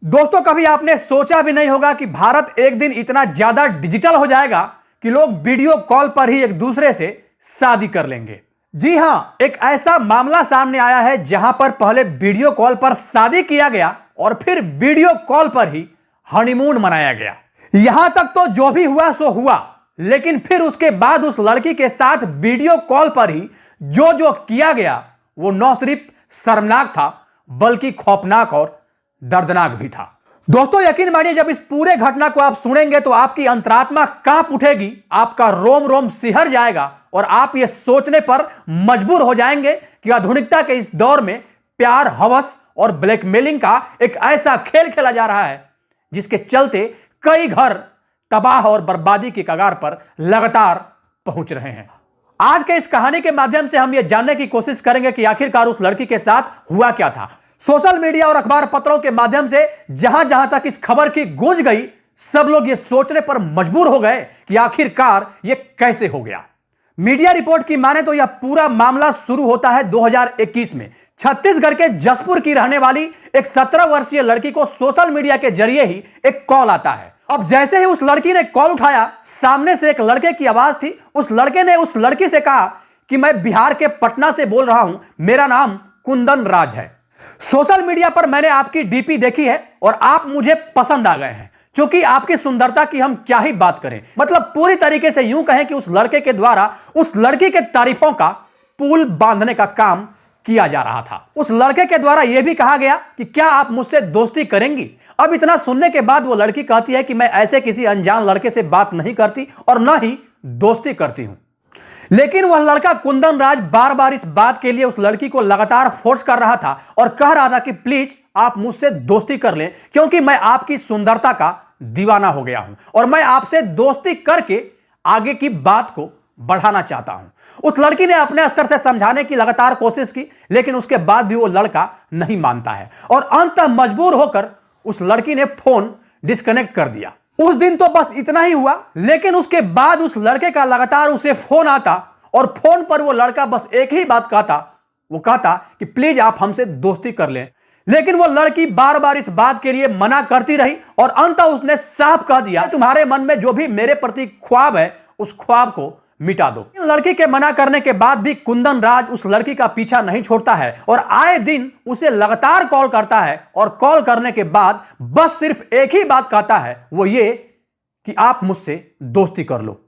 दोस्तों, कभी आपने सोचा भी नहीं होगा कि भारत एक दिन इतना ज्यादा डिजिटल हो जाएगा कि लोग वीडियो कॉल पर ही एक दूसरे से शादी कर लेंगे। जी हां, एक ऐसा मामला सामने आया है जहां पर पहले वीडियो कॉल पर शादी किया गया और फिर वीडियो कॉल पर ही हनीमून मनाया गया। यहां तक तो जो भी हुआ सो हुआ, लेकिन फिर उसके बाद उस लड़की के साथ वीडियो कॉल पर ही जो जो किया गया वो न सिर्फ शर्मनाक था बल्कि खौफनाक और दर्दनाक भी था। दोस्तों, यकीन मानिए, जब इस पूरे घटना को आप सुनेंगे तो आपकी अंतरात्मा कांप उठेगी, आपका रोम रोम सिहर जाएगा और आप यह सोचने पर मजबूर हो जाएंगे कि आधुनिकता के इस दौर में प्यार, हवस और ब्लैकमेलिंग का एक ऐसा खेल खेला जा रहा है जिसके चलते कई घर तबाह और बर्बादी की कगार पर लगातार पहुंच रहे हैं। आज के इस कहानी के माध्यम से हम यह जानने की कोशिश करेंगे कि आखिरकार उस लड़की के साथ हुआ क्या था। सोशल मीडिया और अखबार पत्रों के माध्यम से जहां जहां तक इस खबर की गूंज गई, सब लोग यह सोचने पर मजबूर हो गए कि आखिरकार यह कैसे हो गया। मीडिया रिपोर्ट की माने तो यह पूरा मामला शुरू होता है 2021 में। छत्तीसगढ़ के जसपुर की रहने वाली एक 17 वर्षीय लड़की को सोशल मीडिया के जरिए ही एक कॉल आता है। अब जैसे ही उस लड़की ने कॉल उठाया, सामने से एक लड़के की आवाज थी। उस लड़के ने उस लड़की से कहा कि मैं बिहार के पटना से बोल रहा हूं, मेरा नाम कुंदन राज है। सोशल मीडिया पर मैंने आपकी डीपी देखी है और आप मुझे पसंद आ गए हैं। क्योंकि आपकी सुंदरता की हम क्या ही बात करें, मतलब पूरी तरीके से यूं कहें कि उस लड़के के द्वारा उस लड़की के तारीफों का पुल बांधने का काम किया जा रहा था। उस लड़के के द्वारा यह भी कहा गया कि क्या आप मुझसे दोस्ती करेंगी। अब इतना सुनने के बाद वो लड़की कहती है कि मैं ऐसे किसी अनजान लड़के से बात नहीं करती और ना ही दोस्ती करती हूं। लेकिन वह लड़का कुंदन राज बार बार इस बात के लिए उस लड़की को लगातार फोर्स कर रहा था और कह रहा था कि प्लीज आप मुझसे दोस्ती कर लें, क्योंकि मैं आपकी सुंदरता का दीवाना हो गया हूं और मैं आपसे दोस्ती करके आगे की बात को बढ़ाना चाहता हूं। उस लड़की ने अपने स्तर से समझाने की लगातार कोशिश की, लेकिन उसके बाद भी वो लड़का नहीं मानता है और अंततः मजबूर होकर उस लड़की ने फोन डिस्कनेक्ट कर दिया। उस दिन तो बस इतना ही हुआ, लेकिन उसके बाद उस लड़के का लगातार उसे फोन आता और फोन पर वो लड़का बस एक ही बात कहता, वो कहता कि प्लीज आप हमसे दोस्ती कर लें। लेकिन वो लड़की बार बार इस बात के लिए मना करती रही और अंततः उसने साफ कह दिया, तुम्हारे मन में जो भी मेरे प्रति ख्वाब है उस ख्वाब को मिटा दो। लड़की के मना करने के बाद भी कुंदन राज उस लड़की का पीछा नहीं छोड़ता है और आए दिन उसे लगातार कॉल करता है और कॉल करने के बाद बस सिर्फ एक ही बात कहता है, वो ये कि आप मुझसे दोस्ती कर लो।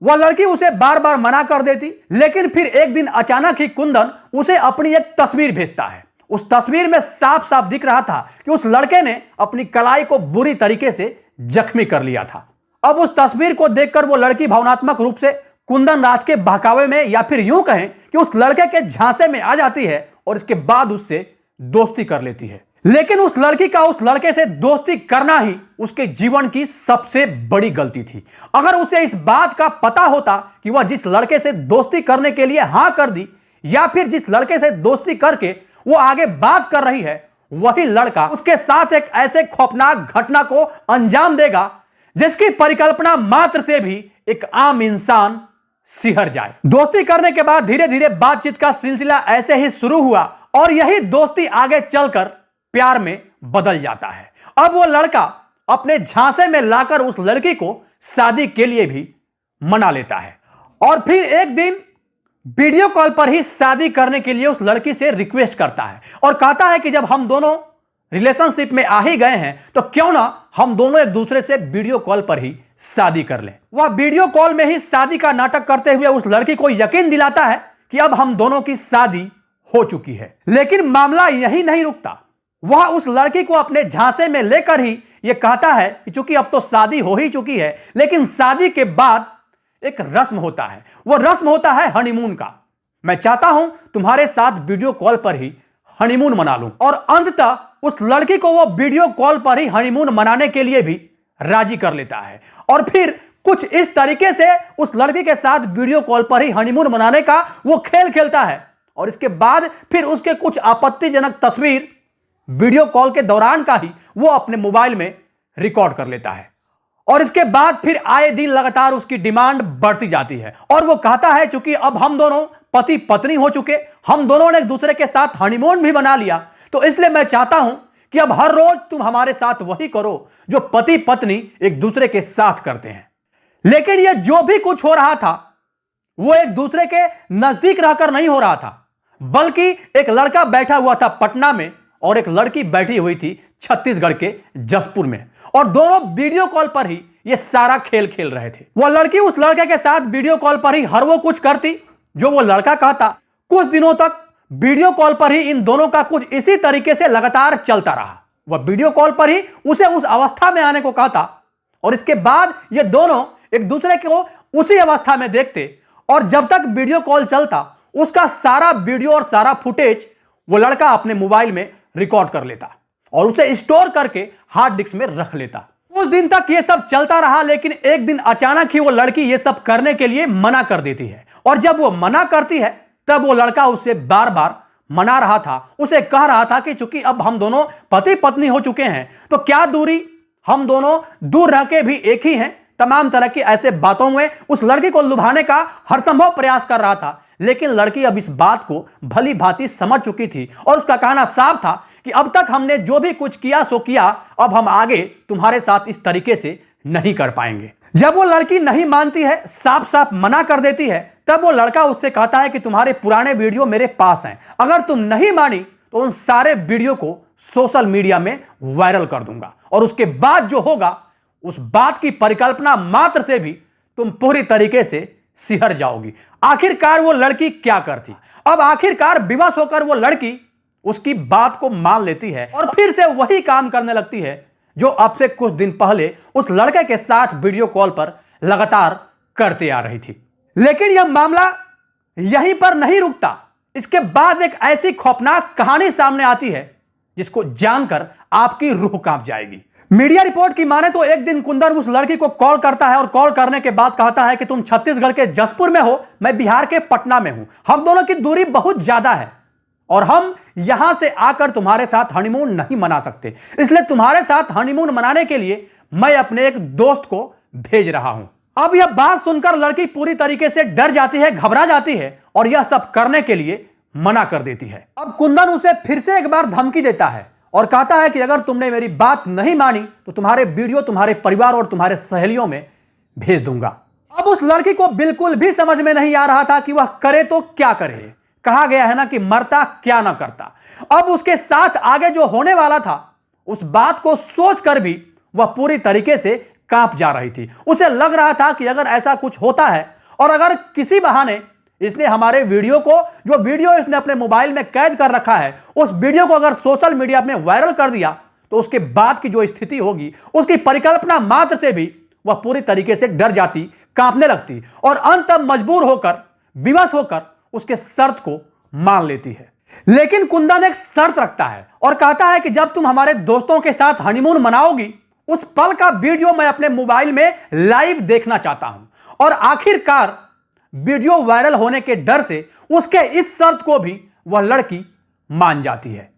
वह लड़की उसे बार बार मना कर देती, लेकिन फिर एक दिन अचानक ही कुंदन उसे अपनी एक तस्वीर भेजता है। उस तस्वीर में साफ साफ दिख रहा था कि उस लड़के ने अपनी कलाई को बुरी तरीके से जख्मी कर लिया था। अब उस तस्वीर को देखकर वो लड़की भावनात्मक रूप से कुंदन राज के बहकावे में, या फिर यूं कहें कि उस लड़के के झांसे में आ जाती है और इसके बाद उससे दोस्ती कर लेती है। लेकिन उस लड़की का उस लड़के से दोस्ती करना ही उसके जीवन की सबसे बड़ी गलती थी। अगर उसे इस बात का पता होता कि वह जिस लड़के से दोस्ती करने के लिए हां कर दी, या फिर जिस लड़के से दोस्ती करके वो आगे बात कर रही है, वही लड़का उसके साथ एक ऐसे खौफनाक घटना को अंजाम देगा जिसकी परिकल्पना मात्र से भी एक आम इंसान सिहर जाए। दोस्ती करने के बाद धीरे धीरे बातचीत का सिलसिला ऐसे ही शुरू हुआ और यही दोस्ती आगे चलकर प्यार में बदल जाता है। अब वो लड़का अपने झांसे में लाकर उस लड़की को शादी के लिए भी मना लेता है और फिर एक दिन वीडियो कॉल पर ही शादी करने के लिए उस लड़की से रिक्वेस्ट करता है और कहता है कि जब हम दोनों रिलेशनशिप में आ ही गए हैं तो क्यों ना हम दोनों एक दूसरे से वीडियो कॉल पर ही शादी कर लें। वह वीडियो कॉल में ही शादी का नाटक करते हुए उस लड़की को यकीन दिलाता है कि अब हम दोनों की शादी हो चुकी है। लेकिन मामला यही नहीं रुकता, वह उस लड़की को अपने झांसे में लेकर ही यह कहता है कि चूंकि अब तो शादी हो ही चुकी है, लेकिन शादी के बाद एक रस्म होता है, वो रस्म होता है हनीमून का। मैं चाहता हूं तुम्हारे साथ वीडियो कॉल पर ही हनीमून मना लूं। और अंततः उस लड़की को वो वीडियो कॉल पर ही हनीमून मनाने के लिए भी राजी कर लेता है और फिर कुछ इस तरीके से उस लड़की के साथ वीडियो कॉल पर ही हनीमून मनाने का वो खेल खेलता है और इसके बाद फिर उसके कुछ आपत्तिजनक तस्वीर वीडियो कॉल के दौरान का ही वो अपने मोबाइल में रिकॉर्ड कर लेता है और इसके बाद फिर आए दिन लगातार उसकी डिमांड बढ़ती जाती है और वो कहता है चूंकि अब हम दोनों पति पत्नी हो चुके, हम दोनों ने एक दूसरे के साथ हनीमून भी बना लिया, तो इसलिए मैं चाहता हूं कि अब हर रोज तुम हमारे साथ वही करो जो पति पत्नी एक दूसरे के साथ करते हैं। लेकिन यह जो भी कुछ हो रहा था वो एक दूसरे के नजदीक रहकर नहीं हो रहा था, बल्कि एक लड़का बैठा हुआ था पटना में और एक लड़की बैठी हुई थी छत्तीसगढ़ के जसपुर में, और दोनों वीडियो कॉल पर ही ये सारा खेल खेल रहे थे। वह लड़की उस लड़के के साथ वीडियो कॉल पर ही हर वो कुछ करती जो वो लड़का कहता। कुछ दिनों तक वीडियो कॉल पर ही इन दोनों का कुछ इसी तरीके से लगातार चलता रहा। वह वीडियो कॉल पर ही उसे उस अवस्था में आने को कहता और इसके बाद ये दोनों एक दूसरे को उसी अवस्था में देखते, और जब तक वीडियो कॉल चलता उसका सारा वीडियो और सारा फुटेज वो लड़का अपने मोबाइल में रिकॉर्ड कर लेता और उसे स्टोर करके हार्ड डिस्क में रख लेता। कुछ दिन तक ये सब चलता रहा, लेकिन एक दिन अचानक ही वो लड़की ये सब करने के लिए मना कर देती है, और जब वो मना करती है तब वो लड़का उससे बार बार मना रहा था, उसे कह रहा था कि चूंकि अब हम दोनों पति पत्नी हो चुके हैं तो क्या दूरी, हम दोनों दूर रह के भी एक ही हैं। तमाम तरह की ऐसे बातों में उस लड़की को लुभाने का हर संभव प्रयास कर रहा था, लेकिन लड़की अब इस बात को भली भांति समझ चुकी थी और उसका कहना साफ था कि अब तक हमने जो भी कुछ किया सो किया, अब हम आगे तुम्हारे साथ इस तरीके से नहीं कर पाएंगे। जब वो लड़की नहीं मानती है, साफ साफ मना कर देती है, तब वो लड़का उससे कहता है कि तुम्हारे पुराने वीडियो मेरे पास हैं, अगर तुम नहीं मानी तो उन सारे वीडियो को सोशल मीडिया में वायरल कर दूंगा, और उसके बाद जो होगा उस बात की परिकल्पना मात्र से भी तुम पूरी तरीके से सिहर जाओगी। आखिरकार वो लड़की क्या करती? अब आखिरकार विवश होकर वो लड़की उसकी बात को मान लेती है और फिर से वही काम करने लगती है जो अब से कुछ दिन पहले उस लड़के के साथ वीडियो कॉल पर लगातार करते आ रही थी। लेकिन यह मामला यहीं पर नहीं रुकता। इसके बाद एक ऐसी खौफनाक कहानी सामने आती है जिसको जानकर आपकी रूह कांप जाएगी। मीडिया रिपोर्ट की माने तो एक दिन कुंदन उस लड़की को कॉल करता है और कॉल करने के बाद कहता है कि तुम छत्तीसगढ़ के जसपुर में हो, मैं बिहार के पटना में हूं, हम दोनों की दूरी बहुत ज्यादा है और हम यहां से आकर तुम्हारे साथ हनीमून नहीं मना सकते, इसलिए तुम्हारे साथ हनीमून मनाने के लिए मैं अपने एक दोस्त को भेज रहा हूं। अब यह बात सुनकर लड़की पूरी तरीके से डर जाती है, घबरा जाती है और यह सब करने के लिए मना कर देती है। अब कुंदन उसे फिर से एक बार धमकी देता है और कहता है कि अगर तुमने मेरी बात नहीं मानी तो तुम्हारे वीडियो तुम्हारे परिवार और तुम्हारे सहेलियों में भेज दूंगा। अब उस लड़की को बिल्कुल भी समझ में नहीं आ रहा था कि वह करे तो क्या करे। कहा गया है ना कि मरता क्या ना करता। अब उसके साथ आगे जो होने वाला था उस बात को सोचकर भी वह पूरी तरीके से कांप जा रही थी। उसे लग रहा था कि अगर ऐसा कुछ होता है और अगर किसी बहाने इसने हमारे वीडियो को, जो वीडियो इसने अपने मोबाइल में कैद कर रखा है, उस वीडियो को अगर सोशल मीडिया में वायरल कर दिया तो उसके बाद की जो स्थिति होगी उसकी परिकल्पना मात्र से भी वह पूरी तरीके से डर जाती, कांपने लगती और अंत मजबूर होकर, विवश होकर उसके शर्त को मान लेती है। लेकिन कुंदन एक शर्त रखता है और कहता है कि जब तुम हमारे दोस्तों के साथ हनीमून मनाओगी उस पल का वीडियो मैं अपने मोबाइल में लाइव देखना चाहता हूं। और आखिरकार वीडियो वायरल होने के डर से उसके इस शर्त को भी वह लड़की मान जाती है।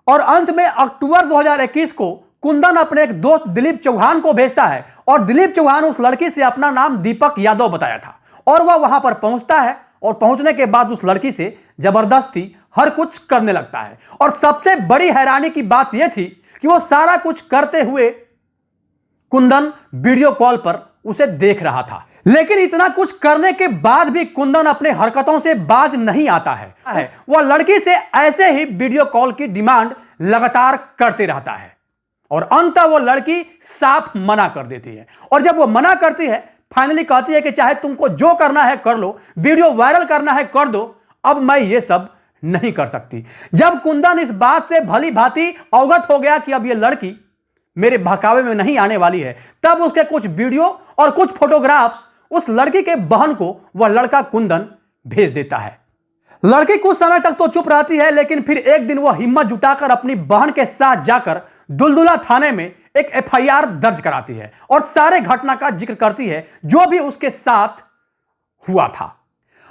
और अंत में अक्टूबर 2021 को कुंदन अपने एक दोस्त दिलीप चौहान को भेजता है और दिलीप चौहान उस लड़की से अपना नाम दीपक यादव बताया था और वह वहां पर पहुंचता है और पहुंचने के बाद उस लड़की से जबरदस्ती हर कुछ करने लगता है। और सबसे बड़ी हैरानी की बात यह थी कि वो सारा कुछ करते हुए कुंदन वीडियो कॉल पर उसे देख रहा था। लेकिन इतना कुछ करने के बाद भी कुंदन अपने हरकतों से बाज नहीं आता है। वह लड़की से ऐसे ही वीडियो कॉल की डिमांड लगातार करते रहता है और अंततः वो लड़की साफ मना कर देती है। और जब वो मना करती है, फाइनली कहती है कि चाहे तुमको जो करना है कर लो, वीडियो वायरल करना है कर दो, अब मैं ये सब नहीं कर सकती। जब कुंदन इस बात से भली भांति अवगत हो गया कि अब ये लड़की मेरे बहकावे में नहीं आने वाली है, तब उसके कुछ वीडियो और कुछ फोटोग्राफ्स उस लड़की के बहन को वह लड़का कुंदन भेज देता है। लड़की कुछ समय तक तो चुप रहती है, लेकिन फिर एक दिन वह हिम्मत जुटाकर अपनी बहन के साथ जाकर दुलदुला थाने में एक FIR दर्ज कराती है और सारे घटना का जिक्र करती है जो भी उसके साथ हुआ था।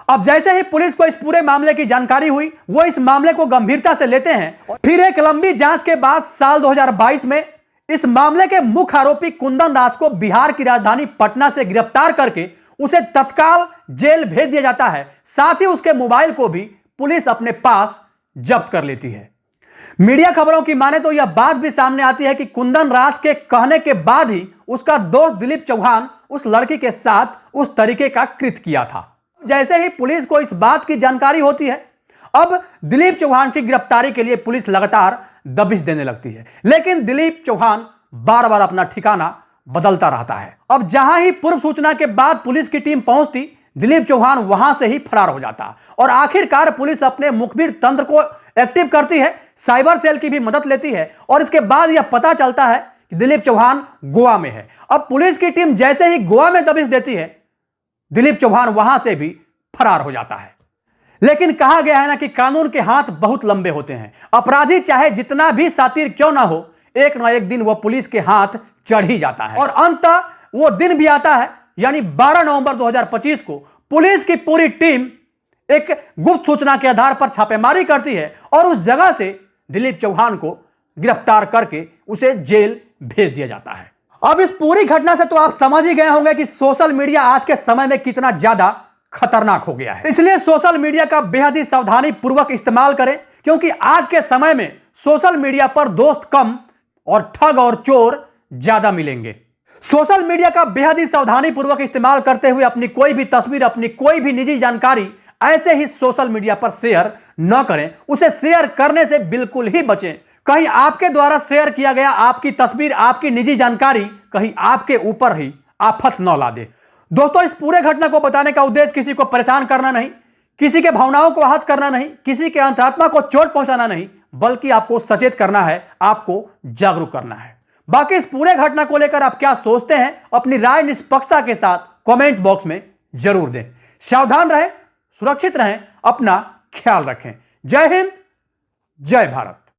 अब जैसे ही पुलिस को इस पूरे मामले की जानकारी हुई, वो इस मामले को गंभीरता से लेते हैं। फिर एक लंबी जांच के बाद साल 2022 में इस मामले के मुख्य आरोपी कुंदन राज को बिहार की राजधानी पटना से गिरफ्तार करके उसे तत्काल जेल भेज दिया जाता है। साथ ही उसके मोबाइल को भी पुलिस अपने पास जब्त कर लेती है। मीडिया खबरों की माने तो यह बात भी सामने आती है कि कुंदन राज के कहने के बाद ही उसका दोस्त दिलीप चौहान उस लड़की के साथ उस तरीके का कृत्य किया था। जैसे ही पुलिस को इस बात की जानकारी होती है, अब दिलीप चौहान की गिरफ्तारी के लिए पुलिस लगातार दबिश देने लगती है, लेकिन दिलीप चौहान बार बार अपना ठिकाना बदलता रहता है। अब जहां ही पूर्व सूचना के बाद पुलिस की टीम पहुंचती, दिलीप चौहान वहां से ही फरार हो जाता और आखिरकार पुलिस अपने मुखबिर तंत्र को एक्टिव करती है, साइबर सेल की भी मदद लेती है और इसके बाद यह पता चलता है कि दिलीप चौहान गोवा में है। अब पुलिस की टीम जैसे ही गोवा में दबिश देती है, दिलीप चौहान वहां से भी फरार हो जाता है। लेकिन कहा गया है ना कि कानून के हाथ बहुत लंबे होते हैं। अपराधी चाहे जितना भी शातिर क्यों ना हो, एक ना एक दिन वह पुलिस के हाथ चढ़ ही जाता है। और अंततः वो दिन भी आता है, यानी 12 नवंबर 2025 को पुलिस की पूरी टीम एक गुप्त सूचना के आधार पर छापेमारी करती है और उस जगह से दिलीप चौहान को गिरफ्तार करके उसे जेल भेज दिया जाता है। अब इस पूरी घटना से तो आप समझ ही गए होंगे कि सोशल मीडिया आज के समय में कितना ज्यादा खतरनाक हो गया है। इसलिए सोशल मीडिया का बेहद ही सावधानी पूर्वक इस्तेमाल करें, क्योंकि आज के समय में सोशल मीडिया पर दोस्त कम और ठग और चोर ज्यादा मिलेंगे। सोशल मीडिया का बेहद ही सावधानी पूर्वक इस्तेमाल करते हुए अपनी कोई भी तस्वीर, अपनी कोई भी निजी जानकारी ऐसे ही सोशल मीडिया पर शेयर न करें। उसे शेयर करने से बिल्कुल ही बचें। कहीं आपके द्वारा शेयर किया गया आपकी तस्वीर, आपकी निजी जानकारी कहीं आपके ऊपर ही आफत न ला दे। दोस्तों, इस पूरे घटना को बताने का उद्देश्य किसी को परेशान करना नहीं, किसी के भावनाओं को आहत करना नहीं, किसी के अंतरात्मा को चोट पहुंचाना नहीं, बल्कि आपको सचेत करना है, आपको जागरूक करना है। बाकी इस पूरे घटना को लेकर आप क्या सोचते हैं, अपनी राय निष्पक्षता के साथ कमेंट बॉक्स में जरूर दें। सावधान रहें, सुरक्षित रहें, अपना ख्याल रखें। जय हिंद, जय भारत।